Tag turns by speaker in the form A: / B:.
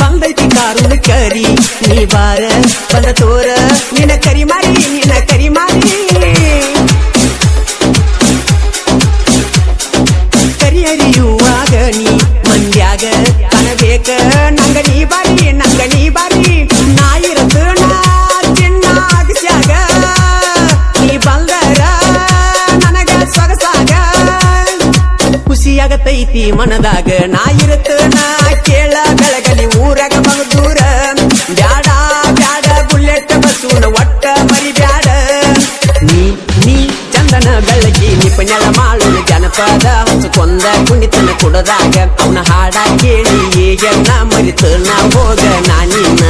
A: ಬಂದೈತಿ ಕಾರುಣ ಕರಿ ನೀ ಬಾರ ಬಂದ ತೋರ ನಿನ್ನ ಕರಿ ಮಾರಿ ಕರಿ ಹರಿಯುವಾಗ ನೀ ಮಂದ್ಯಾಗ ಕಾಣಬೇಕ ನಂಗ ನೀ ಬಾರಿ ನಾ ಇರತ ನಾ ಚಿನ್ನ ಅಗಸ್ಯಾಗ ನೀ ಬಂದರ ನನಗ ಸೊಗಸಾಗ ಖುಷಿಯಾಗತೈತಿ ಮನದಾಗ ನಾ ಇರತ ನಾ ಕೇಳ ಬೆಳಗಲಿ ಊರಾಗ ಬಹುದೂರ ಬ್ಯಾಡ ಬುಲೆಟ್ ಬಸೂನ ಒಟ್ಟ ಮರಿ ಬ್ಯಾಡ ನೀ ಚಂದನ ಬೆಳಗಿ ನಿಪುಣಳ ಮಾಡು ಜನಪದ ಹಂಚಕೊಂದ ಕುಣಿತನ ಕುಡದಾಗ ಅವನ ಹಾಡ ಕೇಳಿ ಈಗ ನಾ ಮರಿತ ನಾ ಹೋಗ ನಾನಿನ್ನ